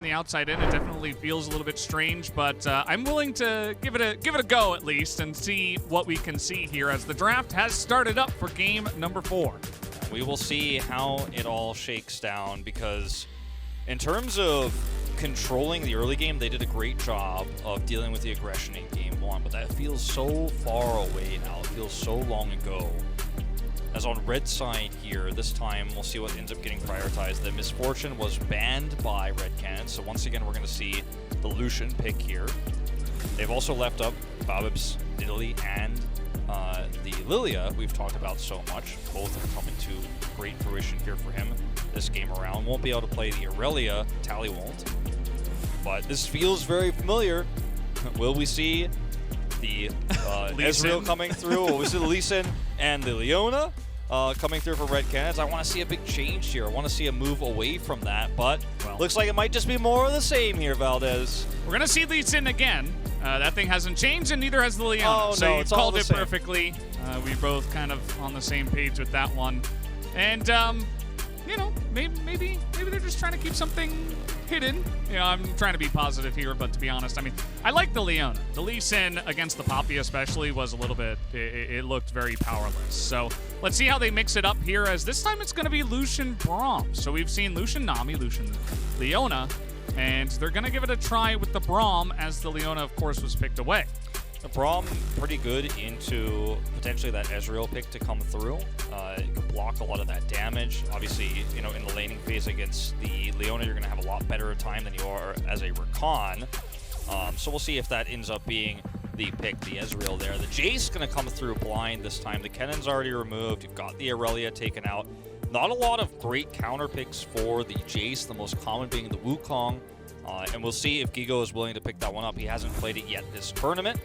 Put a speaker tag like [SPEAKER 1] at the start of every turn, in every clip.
[SPEAKER 1] the outside in, it definitely feels a little bit strange, but I'm willing to give it a go at least and see what we can see here as the draft has started up for game number 4.
[SPEAKER 2] We will see how it all shakes down, because in terms of controlling the early game, they did a great job of dealing with the aggression in game 1, but that feels so far away now. It feels so long ago. As on red side here, this time we'll see what ends up getting prioritized. The Misfortune was banned by Red Canids, so once again we're going to see the Lucian pick here. They've also left up Babib's Nidalee and the Lilia we've talked about so much. Both have come into great fruition here for him this game around. Won't be able to play the Aurelia, Tally won't. But this feels very familiar. Will we see the Ezreal coming through? Will we see the Lee Sin and the Leona coming through for Red Canids? I want to see a big change here. I want to see a move away from that, but looks like it might just be more of the same here, Valdez.
[SPEAKER 1] We're going to see Lee Sin again. That thing hasn't changed, and neither has the Leona.
[SPEAKER 2] Oh,
[SPEAKER 1] so
[SPEAKER 2] no,
[SPEAKER 1] you
[SPEAKER 2] it's
[SPEAKER 1] called
[SPEAKER 2] all the
[SPEAKER 1] it
[SPEAKER 2] same.
[SPEAKER 1] perfectly. We both kind of on the same page with that one. And, you know, maybe they're just trying to keep something hidden. You know, I'm trying to be positive here, but to be honest, I mean, I like the Leona. The Lee Sin against the Poppy especially was a little bit, it looked very powerless. So let's see how they mix it up here, as this time it's going to be Lucian Braum. So we've seen Lucian Nami, Lucian Leona, and they're going to give it a try with the Braum, as the Leona, of course, was picked away.
[SPEAKER 2] The Braum pretty good into potentially that Ezreal pick to come through. It can block a lot of that damage. Obviously, you know, in the laning phase against the Leona, you're going to have a lot better time than you are as a Rakan. So we'll see if that ends up being the pick, the Ezreal there. The Jace going to come through blind this time. The Kenin's already removed. You've got the Aurelia taken out. Not a lot of great counter picks for the Jace, the most common being the Wukong. And we'll see if Gigo is willing to pick that one up. He hasn't played it yet this tournament.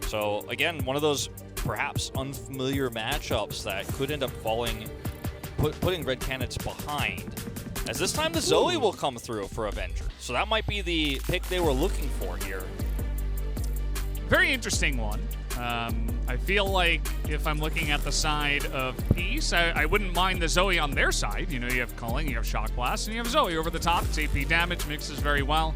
[SPEAKER 2] So again, one of those perhaps unfamiliar matchups that could end up putting Red Canids behind. As this time the Zoe will come through for Avenger. So that might be the pick they were looking for here.
[SPEAKER 1] Very interesting one. I feel like if I'm looking at the side of Peace, I wouldn't mind the Zoe on their side. You know, you have Culling, you have Shock Blast, and you have Zoe over the top. It's AP damage, mixes very well.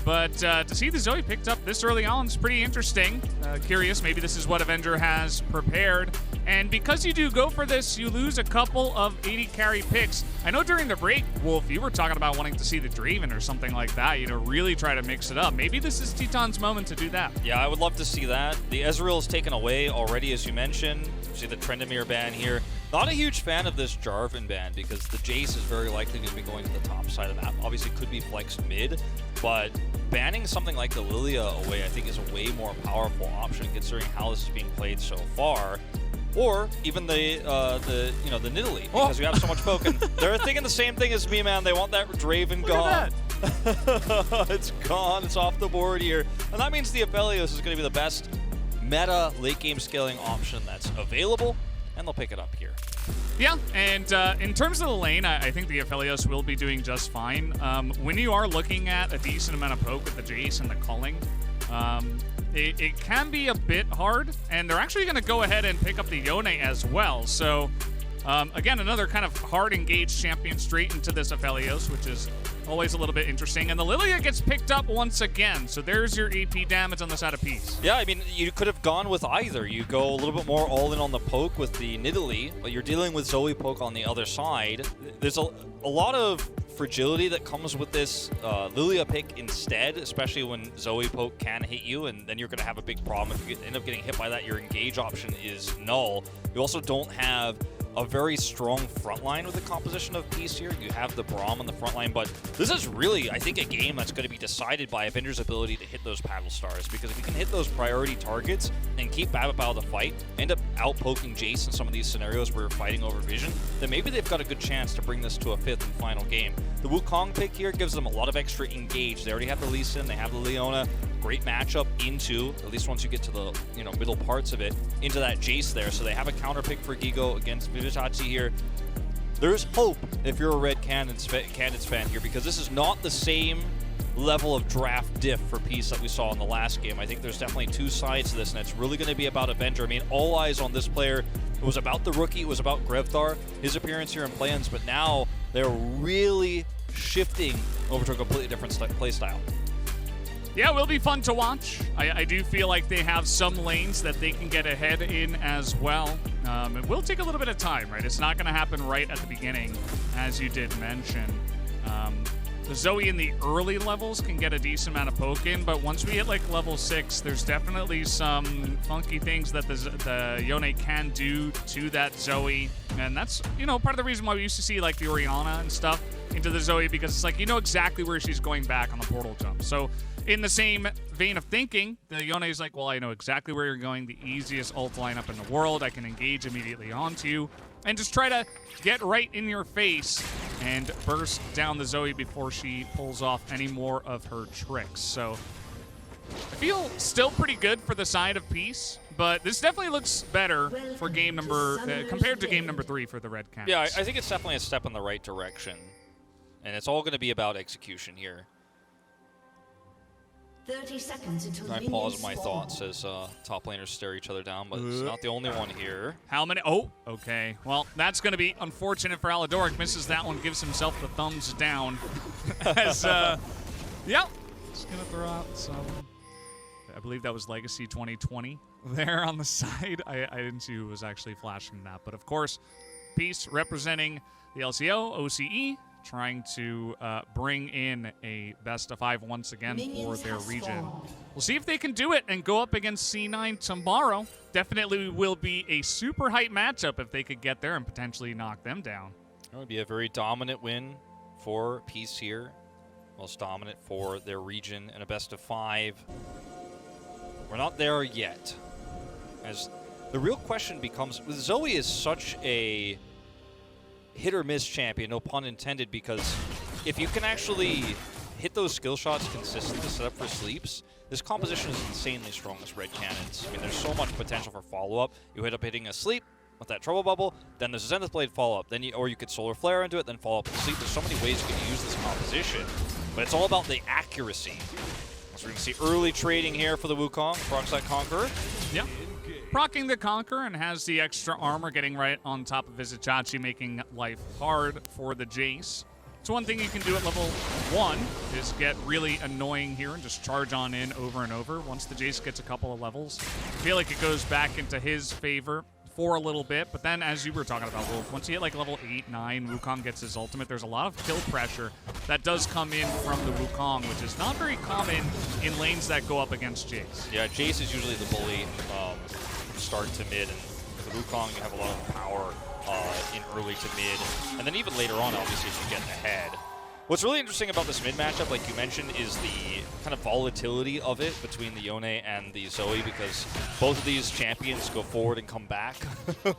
[SPEAKER 1] But to see the Zoe picked up this early on is pretty interesting. Curious, maybe this is what Avenger has prepared. And because you do go for this, you lose a couple of 80 carry picks. I know during the break, Wolf, you were talking about wanting to see the Draven or something like that, you know, really try to mix it up. Maybe this is Teton's moment to do that.
[SPEAKER 2] Yeah, I would love to see that. The Ezreal is taken away already, as you mentioned. You see the Trendemir ban here. Not a huge fan of this Jarvan ban, because the Jace is very likely going to be going to the top side of the map. Obviously could be flexed mid, but banning something like the Lilia away I think is a way more powerful option considering how this is being played so far. Or even the Nidalee, because we have so much poke. And they're thinking the same thing as me, man. They want that Draven gone. It's gone. It's off the board here. And that means the Aphelios is going to be the best meta late game scaling option that's available. And they'll pick it up here.
[SPEAKER 1] Yeah, and in terms of the lane, I think the Aphelios will be doing just fine. When you are looking at a decent amount of poke with the Jace and the Culling, it can be a bit hard, and they're actually going to go ahead and pick up the Yone as well. So, again, another kind of hard engaged champion straight into this Aphelios, which is always a little bit interesting. And the Lilia gets picked up once again, so there's your AP damage on the side of Peace.
[SPEAKER 2] Yeah, I mean, you could have gone with either. You go a little bit more all in on the poke with the Nidalee, but you're dealing with Zoe poke on the other side. There's a lot of fragility that comes with this Lilia pick instead, especially when Zoe poke can hit you, and then you're going to have a big problem. If you end up getting hit by that, your engage option is null. You also don't have a very strong front line with the composition of Peace here. You have the Braum on the front line, but this is really, I think, a game that's going to be decided by Avenger's ability to hit those paddle stars, because if you can hit those priority targets and keep Babip out of the fight, end up out-poking Jace in some of these scenarios where you're fighting over vision, then maybe they've got a good chance to bring this to a 5th and final game. The Wukong pick here gives them a lot of extra engage. They already have the Lee Sin, they have the Leona. Great matchup into, at least once you get to the middle parts of it, into that Jace there. So they have a counter pick for Gigo against Vivitachi here. There's hope if you're a Red Canids fan here, because this is not the same level of draft diff for Peace that we saw in the last game. I think there's definitely two sides to this, and it's really going to be about Avenger. I mean, all eyes on this player. It was about the rookie, it was about Grevthar, his appearance here in play-ins, but now they're really shifting over to a completely different play style.
[SPEAKER 1] Yeah, it will be fun to watch. I do feel like they have some lanes that they can get ahead in as well. It will take a little bit of time, right? It's not going to happen right at the beginning, as you did mention. The Zoe in the early levels can get a decent amount of poke in, but once we hit like level 6, there's definitely some funky things that the Yone can do to that Zoe. And that's, you know, part of the reason why we used to see like the Orianna and stuff into the Zoe, because it's like, you know exactly where she's going back on the portal jump. So in the same vein of thinking, the Yone is like, well, I know exactly where you're going, the easiest ult lineup in the world. I can engage immediately onto you and just try to get right in your face and burst down the Zoe before she pulls off any more of her tricks. So I feel still pretty good for the side of Peace, but this definitely looks better for game number, compared to game number 3 for the Red Canids.
[SPEAKER 2] Yeah, I think it's definitely a step in the right direction. And it's all going to be about execution here.
[SPEAKER 3] 30 seconds until
[SPEAKER 2] I pause my thoughts as top laners stare each other down, but it's not the only one here.
[SPEAKER 1] How many? Oh, okay. Well, that's going to be unfortunate for Aladoric. Misses that one, gives himself the thumbs down. As, yeah, just going to throw out some, I believe that was Legacy 2020 there on the side. I didn't see who was actually flashing that. But, of course, Peace representing the LCO, OCE, trying to bring in a best-of-5 once again for their region. We'll see if they can do it and go up against C9 tomorrow. Definitely will be a super hype matchup if they could get there and potentially knock them down.
[SPEAKER 2] It would be a very dominant win for Peace here. Most dominant for their region in a best-of-5. We're not there yet. As the real question becomes, Zoe is such a hit-or-miss champion, no pun intended, because if you can actually hit those skill shots consistently set up for sleeps, this composition is insanely strong as Red Canids. I mean, there's so much potential for follow-up. You hit up hitting a sleep with that trouble bubble, then there's a Zenith Blade follow-up, then or you could Solar Flare into it, then follow up with sleep. There's so many ways you can use this composition, but it's all about the accuracy. So we're going to see early trading here for the Wukong, Peroxide Conqueror.
[SPEAKER 1] Yep. Procking the Conqueror and has the extra armor, getting right on top of his Itachi, making life hard for the Jace. So one thing you can do at level 1 is get really annoying here and just charge on in over and over. Once the Jace gets a couple of levels, I feel like it goes back into his favor for a little bit. But then, as you were talking about, Wolf, once you hit like level 8, 9, Wukong gets his ultimate, there's a lot of kill pressure that does come in from the Wukong, which is not very common in lanes that go up against Jace.
[SPEAKER 2] Yeah, Jace is usually the bully from start to mid, and with the Wukong you have a lot of power in early to mid, and then even later on, obviously, if you get ahead. What's really interesting about this mid matchup, like you mentioned, is the kind of volatility of it between the Yone and the Zoe, because both of these champions go forward and come back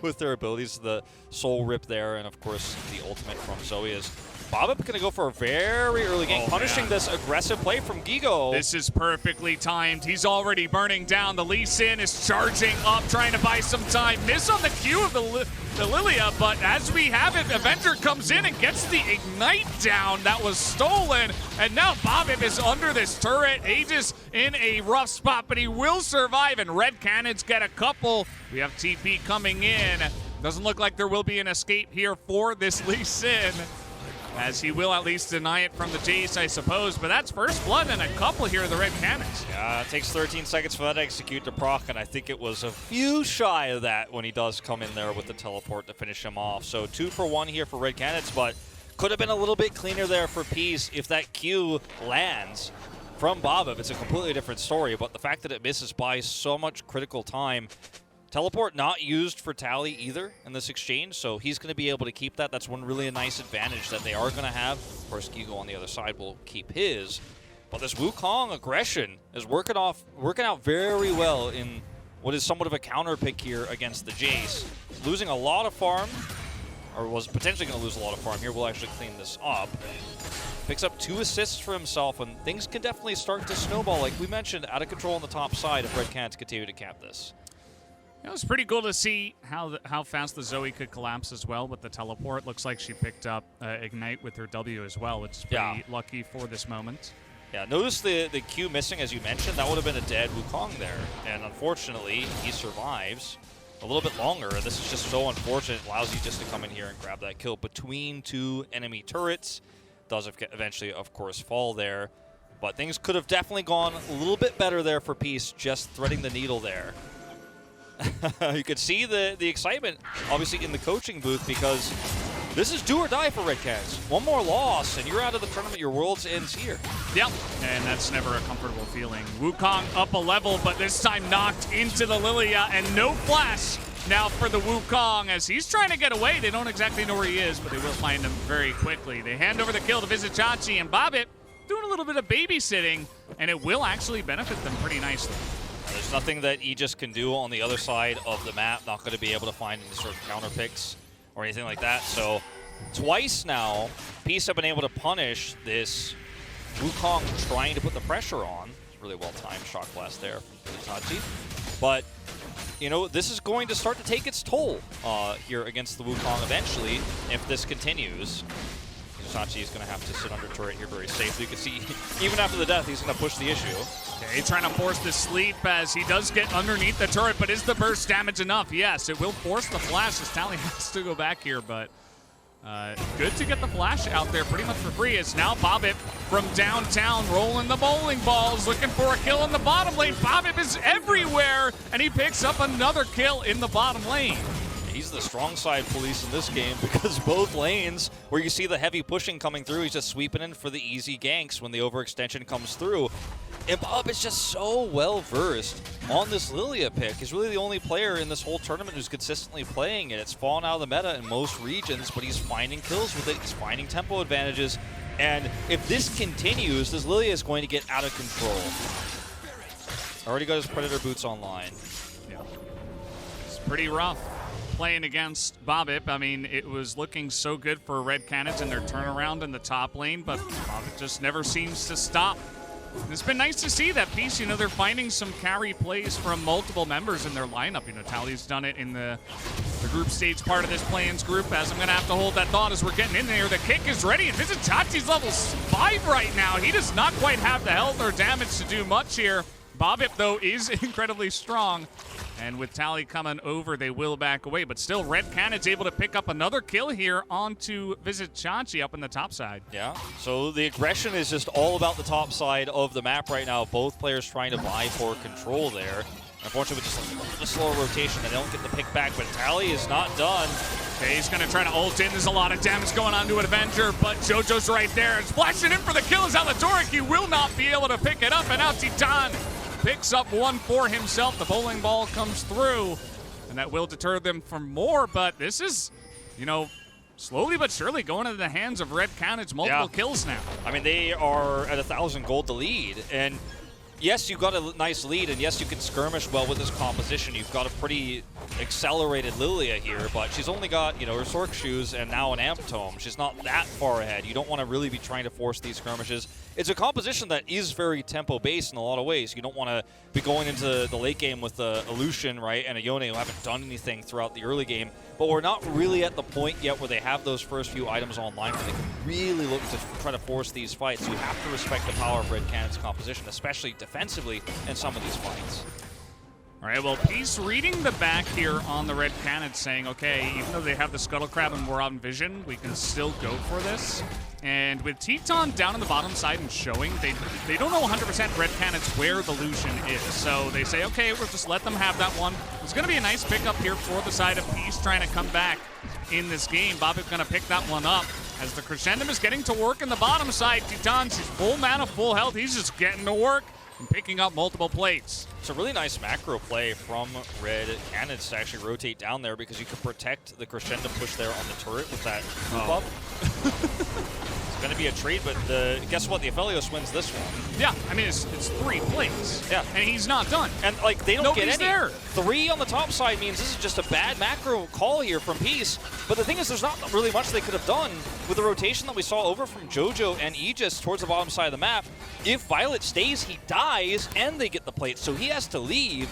[SPEAKER 2] with their abilities. The Soul Rip there, and of course, the ultimate from Zoe is Bobbip going to go for a very early game, punishing this aggressive play from Gigo.
[SPEAKER 1] This is perfectly timed. He's already burning down. The Lee Sin is charging up, trying to buy some time. Miss on the Q of the Lilia, but as we have it, Avenger comes in and gets the Ignite down that was stolen. And now Bobbip is under this turret. Aegis in a rough spot, but he will survive, and Red Canids get a couple. We have TP coming in. Doesn't look like there will be an escape here for this Lee Sin, as he will at least deny it from the Jace, I suppose. But that's first blood and a couple here of the Red Canids.
[SPEAKER 2] Yeah, it takes 13 seconds for that to execute to proc, and I think it was a few shy of that when he does come in there with the teleport to finish him off. So 2 for 1 here for Red Canids, but could have been a little bit cleaner there for Peace if that Q lands from Bobbip. It's a completely different story, but the fact that it misses by so much critical time. Teleport not used for Tally either in this exchange, so he's going to be able to keep that. That's one really nice advantage that they are going to have. Of course, Gigo on the other side will keep his. But this Wukong aggression is working out very well in what is somewhat of a counter pick here against the Jace. Losing a lot of farm, or was potentially going to lose a lot of farm here. We'll actually clean this up. Picks up 2 assists for himself, and things can definitely start to snowball. Like we mentioned, out of control on the top side if Red Canids continue to cap this.
[SPEAKER 1] It was pretty cool to see how fast the Zoe could collapse as well with the teleport. Looks like she picked up Ignite with her W as well, which is pretty lucky for this moment.
[SPEAKER 2] Yeah, notice the Q missing, as you mentioned. That would have been a dead Wukong there. And unfortunately, he survives a little bit longer. And this is just so unfortunate. It allows you just to come in here and grab that kill between 2 enemy turrets. does eventually, of course, fall there. But things could have definitely gone a little bit better there for Peace, just threading the needle there. You could see the excitement, obviously, in the coaching booth, because this is do or die for Red Canids. One more loss, and you're out of the tournament. Your world's ends here.
[SPEAKER 1] Yep, and that's never a comfortable feeling. Wukong up a level, but this time knocked into the Lilia, and no flash now for the Wukong as he's trying to get away. They don't exactly know where he is, but they will find him very quickly. They hand over the kill to Vizicachi, and Bobbit doing a little bit of babysitting, and it will actually benefit them pretty nicely.
[SPEAKER 2] There's nothing that Aegis can do on the other side of the map. Not going to be able to find any sort of counter picks or anything like that. So twice now, Peace have been able to punish this Wukong trying to put the pressure on. It's really well-timed shock blast there from Vizicachi. But, you know, this is going to start to take its toll here against the Wukong eventually if this continues. Vizicachi is going to have to sit under turret here very safely. You can see, even after the death, he's going to push the issue.
[SPEAKER 1] Okay, trying to force the sleep as he does get underneath the turret, but is the burst damage enough? Yes, it will force the flash as Tally has to go back here, but good to get the flash out there pretty much for free. It's now Bobbit from downtown rolling the bowling balls, looking for a kill in the bottom lane. Bobbit is everywhere, and he picks up another kill in the bottom lane.
[SPEAKER 2] He's the strong side police in this game because both lanes where you see the heavy pushing coming through, he's just sweeping in for the easy ganks when the overextension comes through. And Bob is just so well versed on this Lilia pick. He's really the only player in this whole tournament who's consistently playing it. It's fallen out of the meta in most regions, but he's finding kills with it. He's finding tempo advantages. And if this continues, this Lilia is going to get out of control. Already got his Predator boots online.
[SPEAKER 1] Yeah. It's pretty rough playing against Bobbit. I mean, it was looking so good for Red Canids in their turnaround in the top lane, but Bobbit just never seems to stop. And it's been nice to see that piece. You know, they're finding some carry plays from multiple members in their lineup. You know, Tally's done it in the group stage part of this play-ins group, as I'm going to have to hold that thought as we're getting in there. The kick is ready, and Vizicachi's level 5 right now. He does not quite have the health or damage to do much here. Bobbit, though, is incredibly strong. And with Tally coming over, they will back away. But still, Red Canids able to pick up another kill here onto Vizicachi up in the top side.
[SPEAKER 2] Yeah, so the aggression is just all about the top side of the map right now. Both players trying to vie for control there. Unfortunately, with just a little bit of slower rotation, they don't get the pick back, but Tally is not done.
[SPEAKER 1] Okay, he's going to try to ult in. There's a lot of damage going on to an Avenger, but JoJo's right there. It's flashing in for the kill as Alatoric. He will not be able to pick it up, and now Titan picks up one for himself. The bowling ball comes through, and that will deter them from more, but this is, you know, slowly but surely going into the hands of Red Canids. Multiple kills now.
[SPEAKER 2] I mean, they are at 1,000 gold to lead, and yes, you've got a nice lead, and yes, you can skirmish well with this composition. You've got a pretty accelerated Lilia here, but she's only got, you know, her Sork shoes and now an Amp Tome. She's not that far ahead. You don't want to really be trying to force these skirmishes. It's a composition that is very tempo-based in a lot of ways. You don't want to be going into the late game with a Lucian, right, and a Yone who haven't done anything throughout the early game, but we're not really at the point yet where they have those first few items online where they can really look to try to force these fights. You have to respect the power of Red Canids' composition, especially defensively in some of these fights.
[SPEAKER 1] All right, well, Peace reading the back here on the Red Canids, saying, okay, even though they have the Scuttle Crab and we're on vision, we can still go for this. And with Teton down on the bottom side and showing, they don't know 100% Red Canids where the Lucian is. So they say, okay, we'll just let them have that one. It's going to be a nice pickup here for the side of Peace trying to come back in this game. Bobbit's going to pick that one up as the Crescendum is getting to work in the bottom side. Teton, she's full mana, full health. He's just getting to work and picking up multiple plates.
[SPEAKER 2] It's a really nice macro play from Red Canids to actually rotate down there because you can protect the Crescendo push there on the turret with that group up. It's going to be a trade, but guess what? The Aphelios wins this one.
[SPEAKER 1] Yeah, I mean, it's 3 plates.
[SPEAKER 2] Yeah.
[SPEAKER 1] And he's not done.
[SPEAKER 2] And, like, they don't
[SPEAKER 1] Nobody's
[SPEAKER 2] get any.
[SPEAKER 1] there.
[SPEAKER 2] 3 on the top side means this is just a bad macro call here from Peace. But the thing is, there's not really much they could have done with the rotation that we saw over from JoJo and Aegis towards the bottom side of the map. If Violet stays, he dies, and they get the plate, so he has to leave.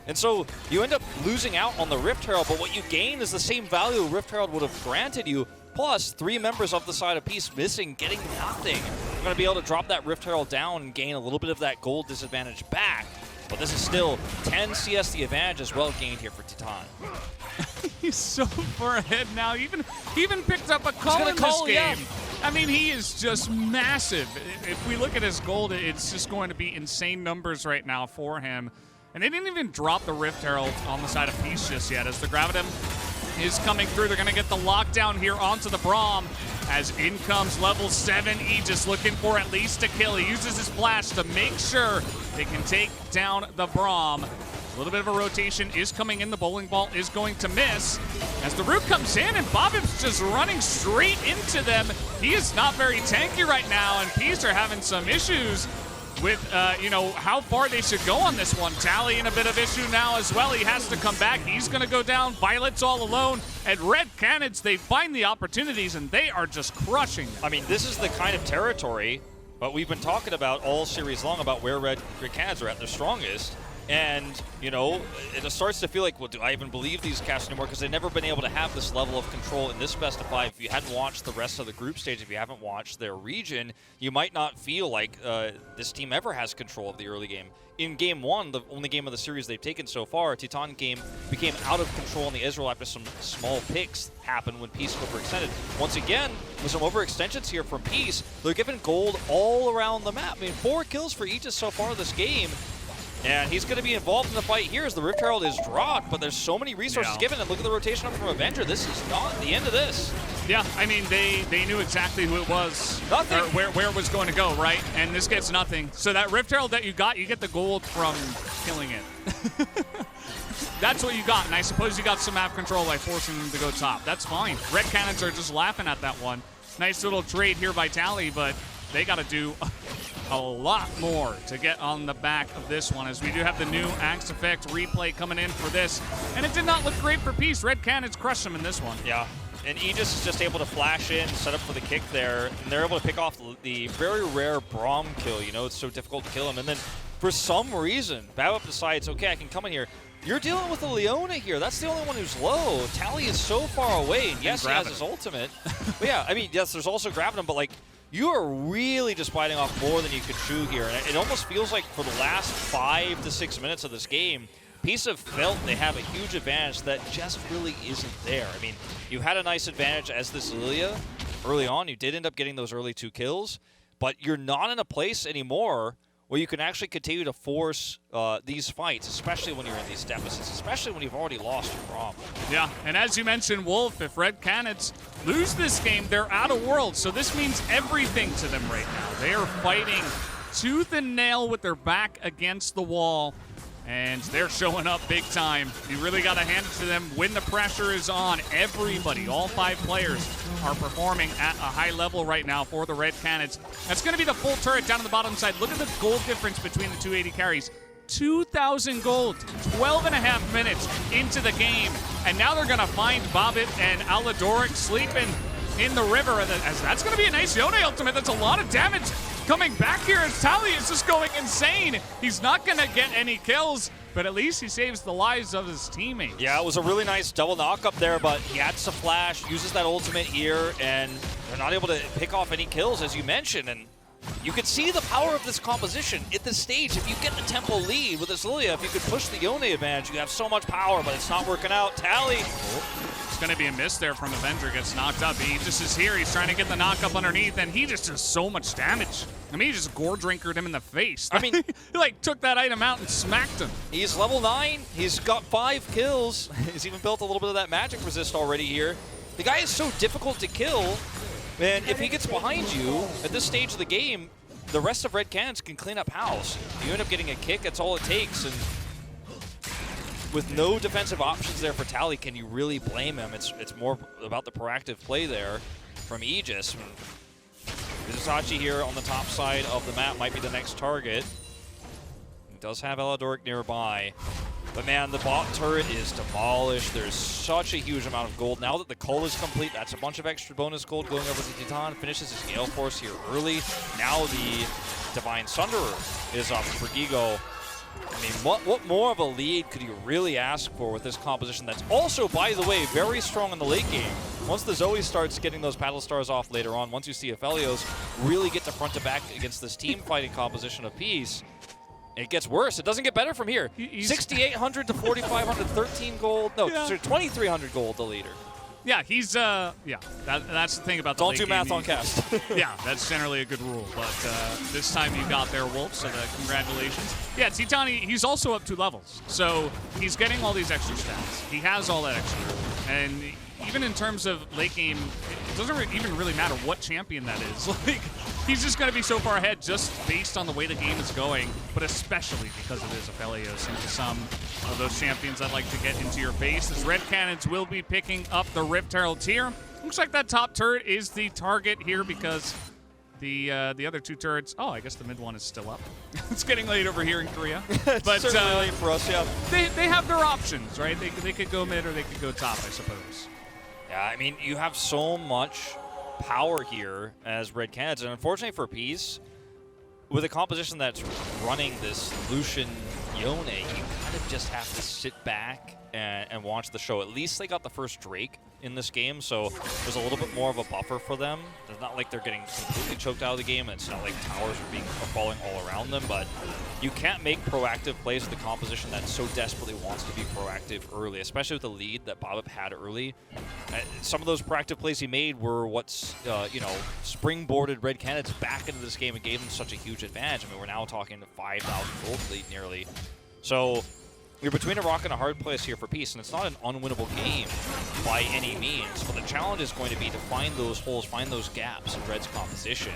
[SPEAKER 2] And so you end up losing out on the Rift Herald, but what you gain is the same value Rift Herald would have granted you, plus 3 members of the side of Peace missing, getting nothing. You're going to be able to drop that Rift Herald down and gain a little bit of that gold disadvantage back. But this is still 10 CS the advantage as well gained here for Titan.
[SPEAKER 1] He's so far ahead now. Even picked up a call in this game. I mean, he is just massive. If we look at his gold, it's just going to be insane numbers right now for him. And they didn't even drop the Rift Herald on the side of Peace just yet. As the Gravitum is coming through, they're going to get the lockdown here onto the Braum. As in comes level 7, Aegis looking for at least a kill. He uses his flash to make sure they can take down the Braum. A little bit of a rotation is coming in. The bowling ball is going to miss. As the root comes in and Bobim's just running straight into them. He is not very tanky right now, and Peace are having some issues with, how far they should go on this one. Tally in a bit of issue now as well. He has to come back. He's going to go down. Violet's all alone. And Red Canids, they find the opportunities, and they are just crushing them.
[SPEAKER 2] I mean, this is the kind of territory, but we've been talking about all series long about where Red Canids are at their strongest. And, it starts to feel like, well, do I even believe these casts anymore? Because they've never been able to have this level of control in this best of 5. If you hadn't watched the rest of the group stage, if you haven't watched their region, you might not feel like this team ever has control of the early game. In Game 1, the only game of the series they've taken so far, Titan game became out of control in the Israel after some small picks happened when Peace overextended. Once again, with some overextensions here from Peace, they're given gold all around the map. I mean, 4 kills for Aegis so far this game. And he's going to be involved in the fight here as the Rift Herald is dropped, but there's so many resources given. And look at the rotation up from Avenger. This is not the end of this.
[SPEAKER 1] Yeah, I mean, they knew exactly who it was.
[SPEAKER 2] Nothing.
[SPEAKER 1] Or where it was going to go, right? And this gets nothing. So that Rift Herald that you get the gold from killing it. That's what you got. And I suppose you got some map control by forcing them to go top. That's fine. Red Canids are just laughing at that one. Nice little trade here by Tally, but they got to do a lot more to get on the back of this one, as we do have the new Axe Effect replay coming in for this. And it did not look great for Peace. Red Canids crushed them in this one.
[SPEAKER 2] Yeah, and Aegis is just able to flash in, set up for the kick there, and they're able to pick off the very rare Braum kill. It's so difficult to kill him. And then for some reason, Babip decides, okay, I can come in here. You're dealing with a Leona here. That's the only one who's low. Tally is so far away, and yes, he has his ultimate. But yeah, I mean, yes, there's also Gravitum, but like, you are really just biting off more than you could chew here. And it almost feels like for the last 5 to 6 minutes of this game, Peace have felt they have a huge advantage that just really isn't there. I mean, you had a nice advantage as this Lilia early on. You did end up getting those early 2 kills, but you're not in a place anymore where you can actually continue to force these fights, especially when you're in these deficits, especially when you've already lost your Braum.
[SPEAKER 1] Yeah, and as you mentioned, Wolf, if Red Canids lose this game, they're out of world. So this means everything to them right now. They are fighting tooth and nail with their back against the wall, and they're showing up big time. You really got to hand it to them when the pressure is on. Everybody, all 5 players, are performing at a high level right now for the Red Canids. That's going to be the full turret down on the bottom side. Look at the gold difference between the 280 carries. 2,000 gold, 12.5 minutes into the game. And now they're going to find Bobit and Aladoric sleeping in the river. As that's going to be a nice Yone ultimate. That's a lot of damage coming back here as Tally is just going insane. He's not going to get any kills, but at least he saves the lives of his teammates.
[SPEAKER 2] Yeah, it was a really nice double knock up there, but he adds a flash, uses that ultimate here, and they're not able to pick off any kills, as you mentioned. And you can see the power of this composition at this stage. If you get the tempo lead with this Lilia, if you could push the Yone advantage, you have so much power, but it's not working out. Tally.
[SPEAKER 1] It's going to be a miss there from Avenger. Gets knocked up. He just is here. He's trying to get the knock up underneath, and he just does so much damage. I mean, he just gore drinkered him in the face. I mean, he like took that item out and smacked him.
[SPEAKER 2] He's level 9. He's got 5 kills. He's even built a little bit of that magic resist already here. The guy is so difficult to kill. And if he gets behind you at this stage of the game, the rest of Red Canids can clean up house. You end up getting a kick, that's all it takes. And with no defensive options there for Tally, can you really blame him? It's more about the proactive play there from Aegis. Vizisachi here on the top side of the map might be the next target. He does have Aladoric nearby. But man, the bot turret is demolished. There's such a huge amount of gold. Now that the cull is complete, that's a bunch of extra bonus gold going over to Titan. Finishes his Gale Force here early. Now the Divine Sunderer is up for Gigo. I mean, what more of a lead could you really ask for with this composition that's also, by the way, very strong in the late game? Once the Zoe starts getting those Paddle Stars off later on, once you see Aphelios really get to front to back against this team fighting composition of Peace, it gets worse. It doesn't get better from here. 6,800 to 4,500, 13 gold. No, sorry, 2,300 gold, the leader.
[SPEAKER 1] Yeah, he's that's the thing about the
[SPEAKER 2] Don't
[SPEAKER 1] late
[SPEAKER 2] do
[SPEAKER 1] game.
[SPEAKER 2] math on cast.
[SPEAKER 1] Yeah, that's generally a good rule. But this time you got there, Wolf, so congratulations. Yeah, Titani, he's also up 2 levels. So he's getting all these extra stats. He has all that extra. And even in terms of late game, it doesn't even really matter what champion that is. Like, he's just going to be so far ahead just based on the way the game is going, but especially because it is Aphelios into some of those champions that like to get into your face. As Red Canids will be picking up the Rift Herald tier. Looks like that top turret is the target here because the other 2 turrets, oh, I guess the mid one is still up. It's getting late over here in Korea.
[SPEAKER 2] But certainly late for us, yeah.
[SPEAKER 1] They have their options, right? They could go mid or they could go top, I suppose.
[SPEAKER 2] Yeah, I mean, you have so much power here as Red Canids, and unfortunately for Peace, with a composition that's running this Lucian Yone, you kind of just have to sit back and watch the show. At least they got the first Drake in this game, so there's a little bit more of a buffer for them. It's not like they're getting completely choked out of the game, and it's not like towers are falling all around them, but you can't make proactive plays with the composition that so desperately wants to be proactive early, especially with the lead that Bobop had early. Some of those proactive plays he made were what's, springboarded Red Canids back into this game and gave them such a huge advantage. I mean, we're now talking 5,000 gold lead nearly. So you're between a rock and a hard place here for Peace, and it's not an unwinnable game by any means, but the challenge is going to be to find those holes, find those gaps in Red's composition.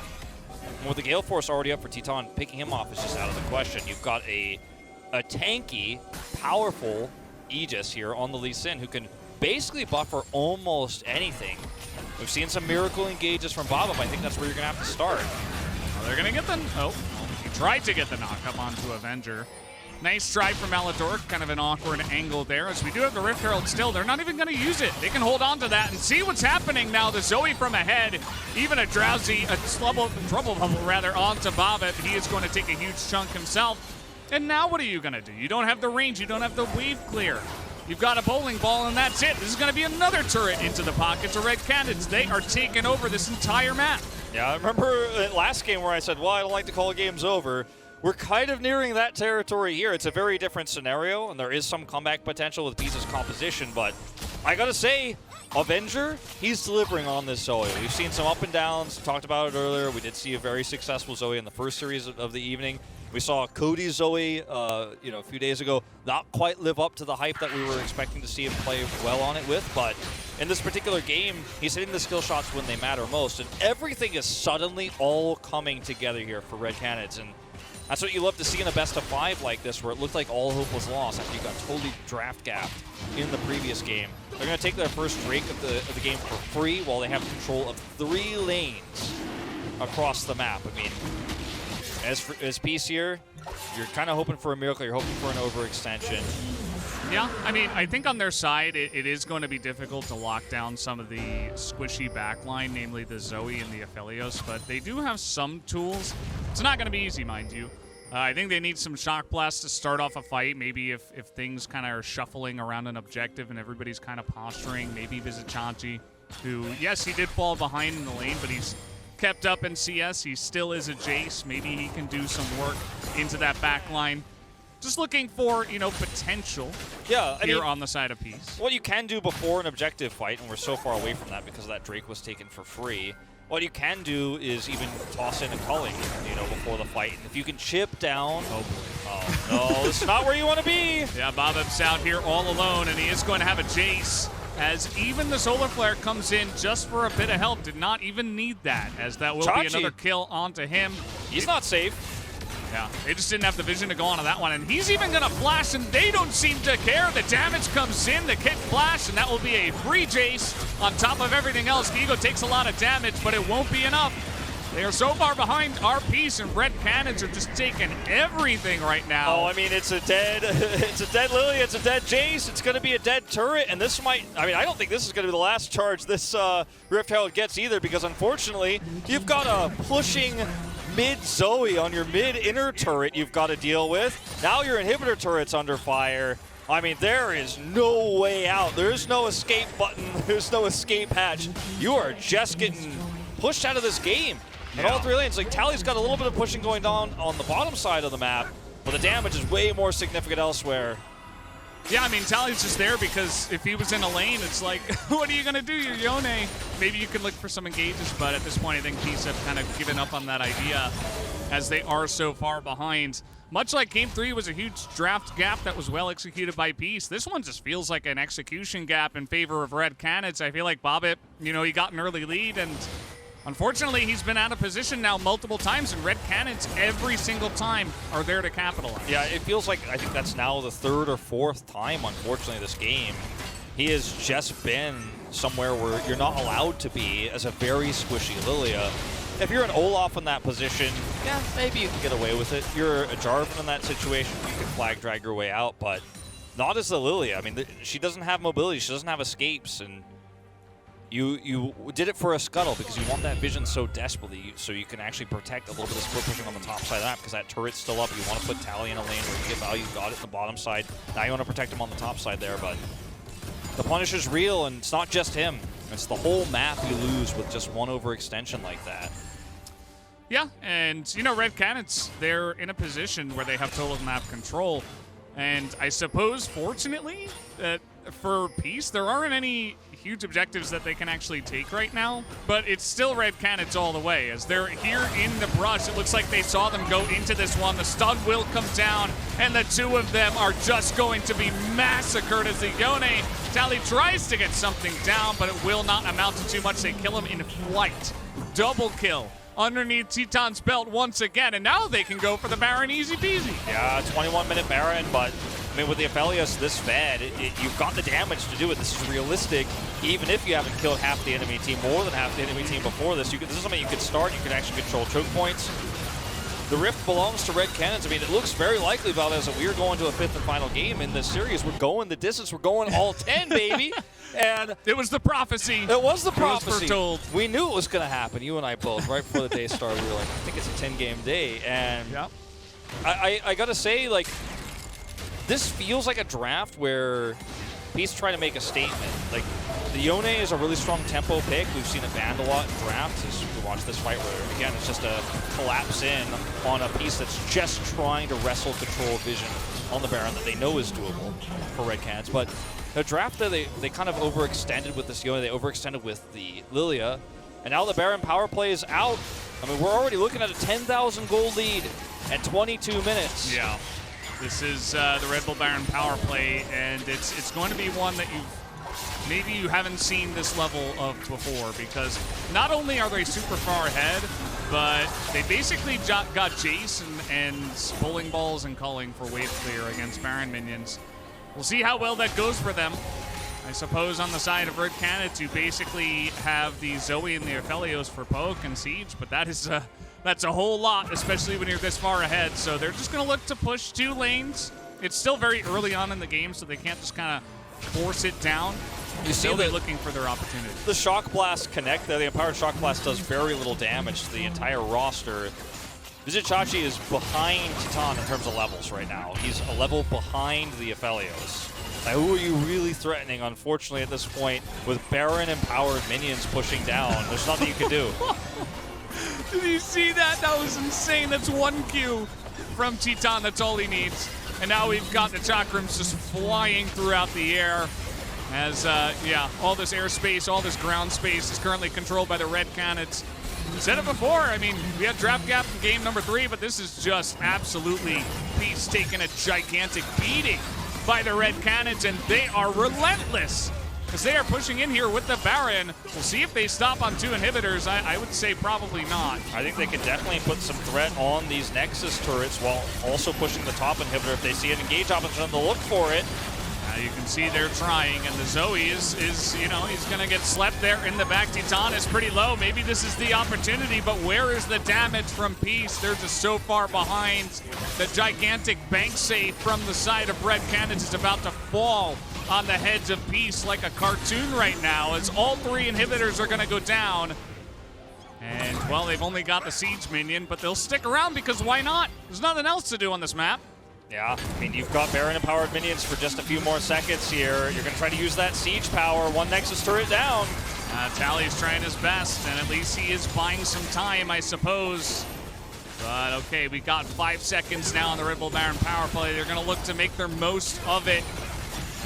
[SPEAKER 2] And with the Gale Force already up for Titan, picking him off is just out of the question. You've got a tanky, powerful Aegis here on the Lee Sin who can basically buffer almost anything. We've seen some miracle engages from Bobop. I think that's where you're going to have to start.
[SPEAKER 1] Well, they're going to get the... Oh, he tried to get the knock up onto Avenger. Nice stride from Alador, kind of an awkward angle there. As we do have the Rift Herald still, they're not even going to use it. They can hold on to that and see what's happening now. The Zoe from ahead, even a trouble bubble rather, onto Bobop. He is going to take a huge chunk himself. And now what are you going to do? You don't have the range, you don't have the wave clear. You've got a bowling ball, and that's it. This is going to be another turret into the pockets of Red Canids. They are taking over this entire map.
[SPEAKER 2] Yeah, I remember last game where I said, well, I don't like to call games over. We're kind of nearing that territory here. It's a very different scenario, and there is some comeback potential with Peace's composition, but I gotta say, Avenger, he's delivering on this Zoe. We've seen some up and downs, talked about it earlier. We did see a very successful Zoe in the first series of the evening. We saw Cody's Zoe, a few days ago, not quite live up to the hype that we were expecting to see him play well on it with, but in this particular game, he's hitting the skill shots when they matter most, and everything is suddenly all coming together here for Red Canids, and that's what you love to see in a best-of-5 like this, where it looked like all hope was lost after you got totally draft gapped in the previous game. They're going to take their first Drake of the game for free while they have control of 3 lanes across the map. I mean, as Peace here, you're kind of hoping for a miracle. You're hoping for an overextension.
[SPEAKER 1] Yeah, I mean, I think on their side, it is going to be difficult to lock down some of the squishy backline, namely the Zoe and the Aphelios, but they do have some tools. It's not going to be easy, mind you. I think they need some Shock Blast to start off a fight. Maybe if things kind of are shuffling around an objective and everybody's kind of posturing, maybe Vizichanchi, who, yes, he did fall behind in the lane, but he's kept up in CS. He still is a Jace. Maybe he can do some work into that backline. Just looking for, potential here on the side of Peace.
[SPEAKER 2] What you can do before an objective fight, and we're so far away from that because that Drake was taken for free, what you can do is even toss in a culling, before the fight. And if you can chip down... Oh, boy. Oh, no, this is not where you want to be.
[SPEAKER 1] Yeah, Bobop's out here all alone, and he is going to have a Jace, as even the Solar Flare comes in just for a bit of help. Did not even need that, as that will be another kill onto him.
[SPEAKER 2] He's not safe.
[SPEAKER 1] Yeah, they just didn't have the vision to go onto that one, and he's even going to flash, and they don't seem to care. The damage comes in, the kick flash, and that will be a free Jace on top of everything else. Diego takes a lot of damage, but it won't be enough. They are so far behind our Peace, and Red Canids are just taking everything right now.
[SPEAKER 2] Oh, I mean, it's a dead Lily, it's a dead Jace, it's going to be a dead turret, and this might, I don't think this is going to be the last charge this Rift Herald gets either, because unfortunately, you've got a pushing mid Zoe on your mid inner turret you've got to deal with. Now your inhibitor turret's under fire. I mean, there is no way out. There's no escape button. There's no escape hatch. You are just getting pushed out of this game. And all 3 lanes, like Tally's got a little bit of pushing going down on the bottom side of the map, but the damage is way more significant elsewhere.
[SPEAKER 1] Yeah, I mean, Tally's just there because if he was in a lane, it's like, what are you going to do? You're Yone. Maybe you can look for some engages, but at this point, I think Peace have kind of given up on that idea as they are so far behind. Much like Game 3 was a huge draft gap that was well executed by Peace, this one just feels like an execution gap in favor of Red Canids. I feel like Bobbit, you know, he got an early lead, and unfortunately, he's been out of position now multiple times, and Red Canids every single time are there to capitalize.
[SPEAKER 2] Yeah, it feels like I think that's now the third or fourth time, unfortunately, this game. He has just been somewhere where you're not allowed to be as a very squishy Lilia. If you're an Olaf in that position, yeah, maybe you can get away with it. You're a Jarvan in that situation, you can flag drag your way out, but not as the Lilia. I mean, she doesn't have mobility, she doesn't have escapes, and you did it for a scuttle because you want that vision so desperately so you can actually protect a little bit of split pushing on the top side of that because that turret's still up. You want to put Tally in a lane where you get value, got it in the bottom side. Now you want to protect him on the top side there, but the punish is real, and it's not just him. It's the whole map you lose with just one overextension like that.
[SPEAKER 1] Yeah, and you know, Red Canids, they're in a position where they have total map control. And I suppose, fortunately, that for Peace, there aren't any huge objectives that they can actually take right now. But it's still Red Canids all the way. As they're here in the brush, it looks like they saw them go into this one. The stun will come down, and the two of them are just going to be massacred as the Yone Tally tries to get something down, but it will not amount to too much. They kill him in flight. Double kill underneath Teton's belt once again, and now they can go for the Baron easy peasy.
[SPEAKER 2] Yeah, 21-minute Baron, but I mean, with the Aphelios this fed, you've got the damage to do it. This is realistic. Even if you haven't killed half the enemy team, more than half the enemy team before this, this is something you could start. You can actually control choke points. The Rift belongs to Red Canids. I mean, it looks very likely, Valdez, that we're going to a fifth and final game in this series. We're going the distance. We're going all 10, baby. And
[SPEAKER 1] it was the prophecy.
[SPEAKER 2] It was the prophecy.
[SPEAKER 1] It was foretold.
[SPEAKER 2] We knew it was going to happen, you and I both, right before the day started. We were like, I think it's a 10-game day. And
[SPEAKER 1] yep.
[SPEAKER 2] I got to say, like, this feels like a draft where Peace trying to make a statement. Like, the Yone is a really strong tempo pick. We've seen it banned a lot in drafts as we watch this fight where, again, it's just a collapse in on a piece that's just trying to wrestle control vision on the Baron that they know is doable for Red Canids. But the draft that they kind of overextended with this Yone, they overextended with the Lilia, and now the Baron power play is out. I mean, we're already looking at a 10,000 gold lead at 22 minutes.
[SPEAKER 1] Yeah. This is the Red Bull Baron power play, and it's going to be one that maybe you haven't seen this level of before, because not only are they super far ahead, but they basically got Jace and bowling balls and culling for wave clear against Baron minions. We'll see how well that goes for them. I suppose on the side of Red Canids, you basically have the Zoe and the Aphelios for poke and siege, but that's a whole lot, especially when you're this far ahead. So they're just going to look to push 2 lanes. It's still very early on in the game, so they can't just kind of force it down.
[SPEAKER 2] You see
[SPEAKER 1] they're looking for their opportunity.
[SPEAKER 2] The Shock Blast connect there. The Empowered Shock Blast does very little damage to the entire roster. Vizichachi is behind Titan in terms of levels right now. He's a level behind the Aphelios. Now, who are you really threatening? Unfortunately, at this point, with Baron empowered minions pushing down, there's nothing you can do.
[SPEAKER 1] Did you see that? That was insane. That's 1 Q from Titan. That's all he needs. And now we've got the Chakrams just flying throughout the air. As, yeah, all this airspace, all this ground space is currently controlled by the Red Canids. Said it before, I mean, we had draft gap in game number 3, but this is just absolutely Peace taking a gigantic beating by the Red Canids, and they are relentless as they are pushing in here with the Baron. We'll see if they stop on 2 inhibitors. I would say probably not.
[SPEAKER 2] I think they could definitely put some threat on these Nexus turrets while also pushing the top inhibitor. If they see an engage option, they'll look for it.
[SPEAKER 1] You can see they're trying, and the Zoe is you know, he's going to get slept there in the back. Titan is pretty low. Maybe this is the opportunity, but where is the damage from Peace? They're just so far behind. The gigantic bank save from the side of Red Canids is about to fall on the heads of Peace like a cartoon right now, as all 3 inhibitors are going to go down. And, well, they've only got the Siege minion, but they'll stick around because why not? There's nothing else to do on this map.
[SPEAKER 2] Yeah, I mean, you've got Baron-empowered minions for just a few more seconds here. You're going to try to use that siege power. 1 Nexus turret down.
[SPEAKER 1] Tally's trying his best, and at least he is buying some time, I suppose. But, okay, we got 5 seconds now on the Red Bull Baron power play. They're going to look to make their most of it.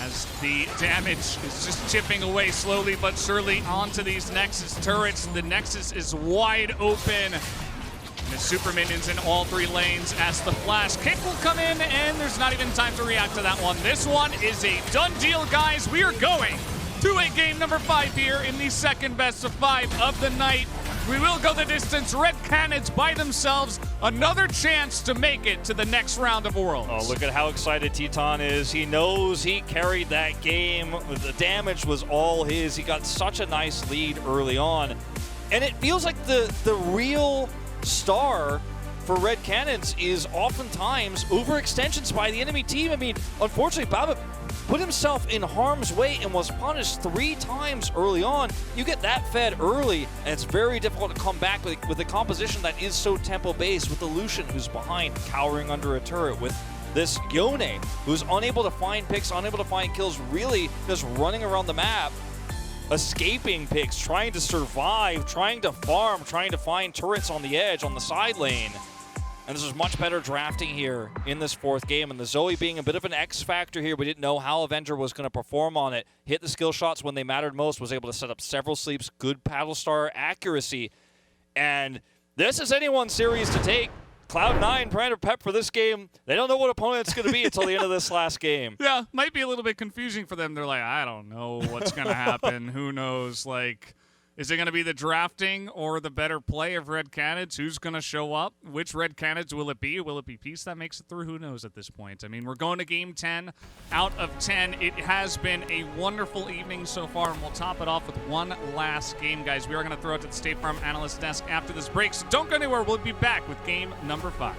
[SPEAKER 1] as the damage is just chipping away slowly but surely onto these Nexus turrets. The Nexus is wide open. And the super minions in all 3 lanes as the flash kick will come in, and there's not even time to react to that one. This one is a done deal, guys. We are going to a game number 5 here in the second best of 5 of the night. We will go the distance. Red Canids by themselves. Another chance to make it to the next round of Worlds.
[SPEAKER 2] Oh, look at how excited Teton is. He knows he carried that game. The damage was all his. He got such a nice lead early on. And it feels like the real star for Red Canids is oftentimes overextensions by the enemy team. I mean, unfortunately, Baba put himself in harm's way and was punished 3 times early on. You get that fed early, and it's very difficult to come back with a composition that is so tempo-based, with the Lucian who's behind, cowering under a turret, with this Yone who's unable to find picks, unable to find kills, really just running around the map, escaping picks, trying to survive, trying to farm, trying to find turrets on the edge, on the side lane. And this is much better drafting here in this 4th game. And the Zoe being a bit of an X factor here. We didn't know how Avenger was going to perform on it. Hit the skill shots when they mattered most. Was able to set up several sleeps. Good paddle star accuracy. And this is anyone's series to take. Cloud9 trying to prep for this game. They don't know what opponent it's going to be until the end of this last game.
[SPEAKER 1] Yeah, might be a little bit confusing for them. They're like, I don't know what's going to happen. Who knows? Like, is it going to be the drafting or the better play of Red Canids? Who's going to show up? Which Red Canids will it be? Will it be Peace that makes it through? Who knows at this point? I mean, we're going to game 10 out of 10. It has been a wonderful evening so far, and we'll top it off with one last game, guys. We are going to throw it to the State Farm Analyst Desk after this break, so don't go anywhere. We'll be back with game number 5.